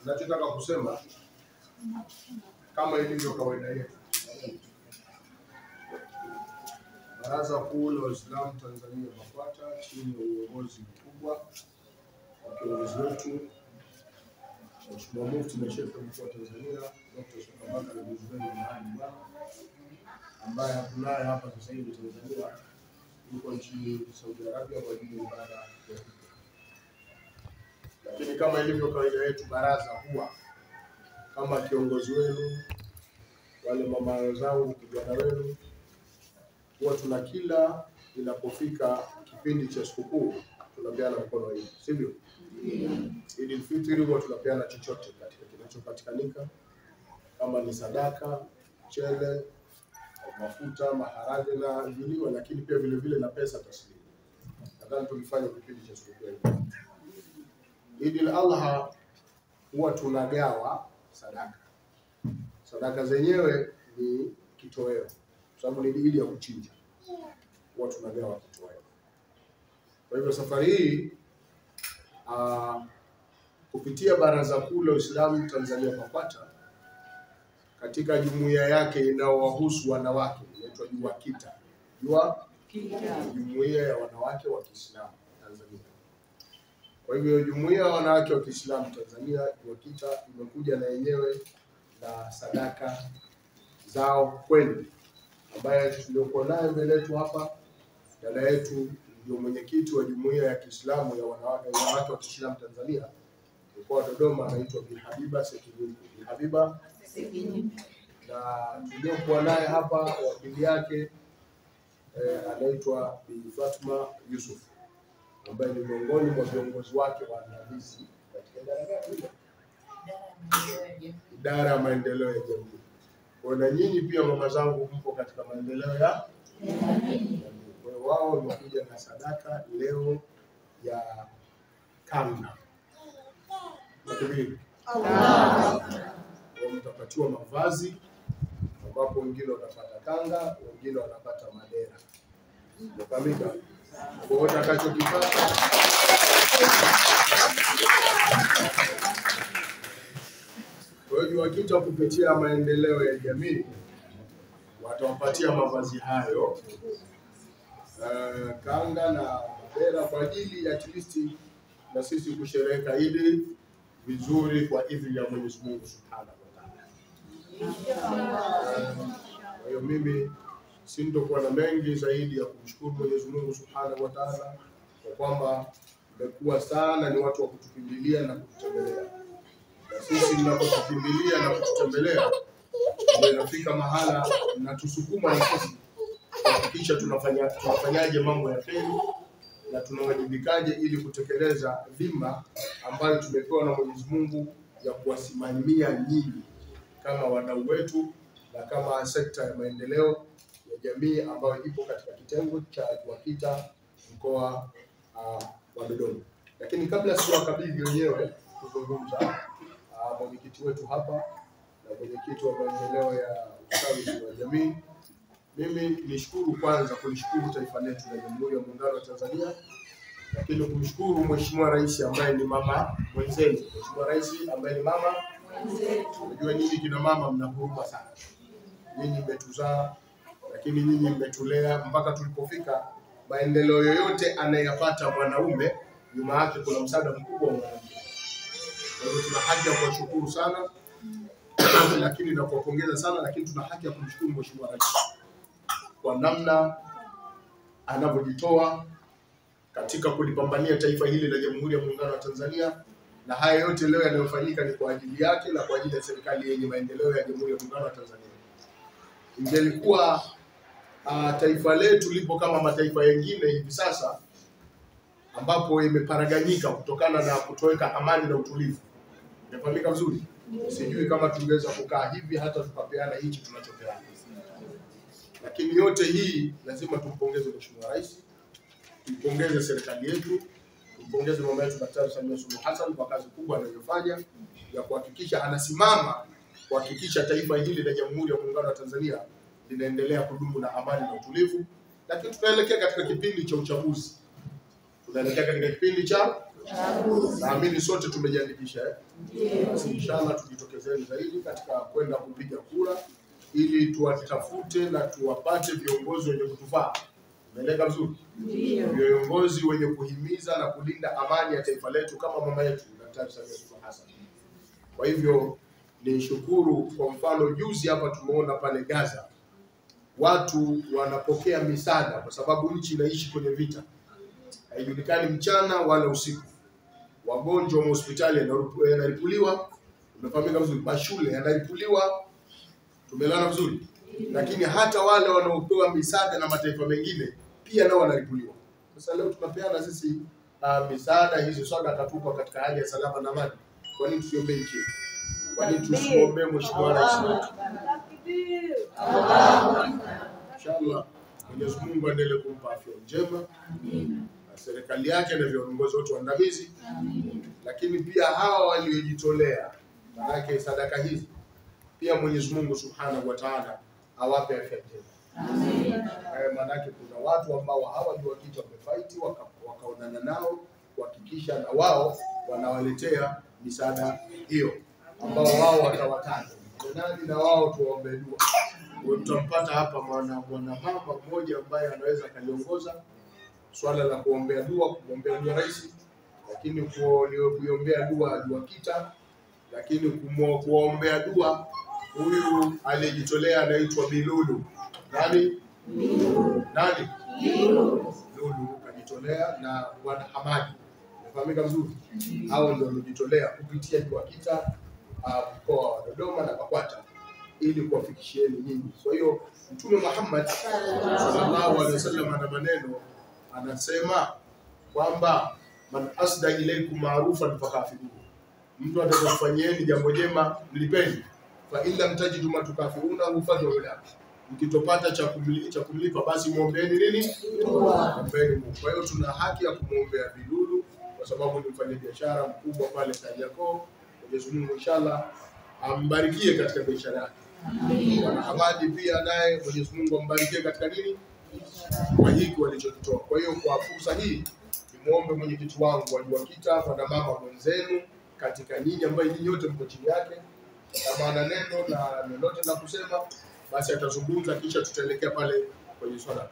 Tunachotaka kusema kama ilivyo kawaida yetu, Baraza Kuu la Waislamu Tanzania BAKWATA chini ya uongozi mkubwa wa kiongozi wetu Mheshimiwa Mufti na Sheikh Mkuu wa Tanzania Dr. Sheikh Abubakar Abuzzuberi Mwalimu, ambaye hatunaye hapa sasa hivi Tanzania, yuko nchini Saudi Arabia kwa ajili ya ibada ya hija. Lakini kama ilivyo kawaida yetu, baraza huwa kama kiongozi wenu, wale mama zangu, kijana wenu, huwa tuna kila inapofika kipindi cha sikukuu tunapeana mkono hivi, sivyo? Idi al-Fitr huwa tunapeana chochote katika kinachopatikanika, kama ni sadaka, mchele, mafuta, maharage na viliwa, lakini pia vile vile na pesa taslimu. Nadhani tulifanya kipindi cha sikukuu. Idi al-Adha huwa tunagawa sadaka. Sadaka zenyewe ni kitoweo, sababu ni idi ya kuchinja, huwa tunagawa kitoweo. Kwa hivyo safari hii kupitia Baraza Kuu la Uislamu Tanzania BAKWATA katika jumuiya yake inayowahusu wanawake inaitwa JUWAKITA, Jumuiya ya Wanawake wa Kiislamu Tanzania. Kwa hivyo jumuiya ya wanawake wa Kiislamu Tanzania JUWAKITA imekuja na yenyewe na sadaka zao kwenu, ambaye tuliokuwa naye mbele yetu hapa, dada yetu ndio mwenyekiti wa jumuiya ya Kiislamu ya wanawake wa Kiislamu Tanzania mkoa wa Dodoma, anaitwa Bi Habiba Sekinyuku. Bi Habiba Sekinyuku. Na tuliokuwa naye hapa wakili yake anaitwa Bi Fatma Yusuf, ambaye ni miongoni mwa viongozi wake wa waandamizi katika idara ya maendeleo ya jamii. Kwa na nyinyi pia mama zangu mpo katika maendeleo ya jamii. Kwa wao wamekuja na sadaka leo ya kanga. Mtapatiwa mavazi, ambapo wengine wanapata kanga, wengine wanapata madera. Mkamika kwa utakachokipata. Kwa hiyo JUWAKITA kupitia maendeleo ya jamii watawapatia mavazi hayo, kanga na madera, kwa ajili ya at least na sisi kusherehekea Idi vizuri kwa idhini ya Mwenyezi Mungu Subhanahu wa Ta'ala. Kwa hiyo mimi sintokuwa na mengi zaidi ya kumshukuru Mwenyezi Mungu Subhanahu wa Ta'ala kwa kwamba mmekuwa sana ni watu wa kutukimbilia na kututembelea. Na sisi mnapotukimbilia na kututembelea, tunafika mahala na tusukuma na sisi kuhakikisha tunafanyaje mambo ya kheri na tunawajibikaje ili kutekeleza dhima ambayo tumepewa na Mwenyezi Mungu ya kuwasimamia nyinyi kama wadau wetu na kama sekta ya maendeleo ya jamii ambayo ipo katika kitengo cha JUWAKITA mkoa wa Dodoma. Lakini kabla siwakabidhi wenyewe kuzungumza mwenyekiti wetu hapa na mwenyekiti wa maendeleo ya ustawi wa jamii, mimi nishukuru kwanza kulishukuru taifa letu la Jamhuri ya Muungano wa Tanzania, lakini kumshukuru Mheshimiwa Rais ambaye ni mama mwenzenu. Mheshimiwa Rais ambaye ni mama mwenzetu. Unajua nyinyi kina mama mna huruma sana. Nyinyi mmetuzaa, lakini nyinyi mmetulea mpaka tulipofika. Maendeleo yoyote anayapata mwanaume, nyuma yake kuna msaada mkubwa wa mwanamke. Kwa hiyo tuna haki ya kuwashukuru sana lakini na kuwapongeza sana, lakini tuna haki ya kumshukuru Mheshimiwa Rais kwa namna anavyojitoa katika kulipambania taifa hili la Jamhuri ya Muungano wa Tanzania, na haya yote leo yanayofanyika ni kwa ajili yake na kwa ajili ya serikali yenye maendeleo ya Jamhuri ya Muungano wa Tanzania. Ingelikuwa taifa letu lipo kama mataifa mengine hivi sasa, ambapo imeparaganyika kutokana na kutoweka amani na utulivu. Imefahamika vizuri? Sijui kama tungeweza kukaa hivi hata tukapeana hichi tunachopeana. Lakini yote hii lazima tumpongeze Mheshimiwa Rais, tumpongeze serikali yetu, tumpongeze mama yetu Daktari Samia Suluhu Hassan kwa kazi kubwa anayofanya ya kuhakikisha anasimama kuhakikisha taifa hili la Jamhuri ya Muungano wa Tanzania linaendelea kudumu na amani na utulivu. Lakini tunaelekea katika kipindi cha uchaguzi. Tunaelekea katika kipindi cha Naamini sote tumejiandikisha Basi inshallah tujitokezeni zaidi katika kwenda kupiga kura ili tuwatafute na tuwapate viongozi wenye kutufaa. Umeeleka vizuri? Viongozi wenye kuhimiza na kulinda amani ya taifa letu kama mama yetu Daktari Samia Suluhu Hassan. Kwa hivyo ni shukuru, kwa mfano juzi hapa tumeona pale Gaza watu wanapokea misaada kwa sababu nchi inaishi kwenye vita. Haijulikani mchana wala usiku. Wagonjwa wa hospitali yanaripuliwa, umefahamika vizuri, mashule yanaripuliwa, tumelana vizuri. Lakini hata wale wanaopewa misaada na mataifa mengine pia nao wanaripuliwa. Sasa leo tunapeana sisi misaada hizo, soda katupa katika hali ya salama na amani. Kwa nini tusiombe nchi? Kwa nini tusiombe Mheshimiwa Rais wetu? Inshallah Mwenyezi Mungu aendelee kumpa afya njema. Na serikali yake na viongozi wote waandamizi. Lakini pia hawa waliojitolea manake sadaka hizi pia Mwenyezi Mungu Subhanahu wa Ta'ala awape afya njema. Manake kuna watu ambao hawaliwakita wamefaiti wakaonana nao kuhakikisha na wao wanawaletea misaada hiyo ambao wao watawataja nani na wao tuwaombe dua. Tutampata hapa mama mmoja ambaye anaweza kaliongoza swala la kuombea dua, kumwombea dua rais, lakini kuombea dua Juakita, lakini kuombea dua huyu aliyejitolea anaitwa Bilulu. Nani? Nani? Lulu kajitolea na Bwana Hamadi. Unafahamika vizuri? Hao ndio wamejitolea kupitia Juakita mkoa wa Dodoma na Bakwata ili kuwafikishieni nyinyi. Kwa hiyo Mtume Muhammad sallallahu alaihi wasallam ana maneno anasema kwamba man asda ilaykum ma'rufan fakafiru. Mtu atakayefanyieni jambo jema mlipeni. Fa illa mtajidu matukafiruna ufadhu ila. Mkitopata cha kumlipa basi muombeeni nini? Muombeeni Mungu. Kwa hiyo tuna haki ya kumuombea Bilulu kwa sababu ni mfanyabiashara mkubwa pale Kariakoo. Mwenyezi Mungu inshallah ambarikie katika biashara yake. Bwana Hamadi pia naye Mwenyezi Mungu ambarikie katika nini? Kwa hiki walichokitoa. Kwa hiyo kwa fursa hii nimuombe mwenyekiti wangu wa Juakita na mama mwenzenu katika nyinyi ambaye nyinyi wote mko chini yake, kama ana neno na lolote la kusema basi atazungumza kisha tutaelekea pale kwenye swala.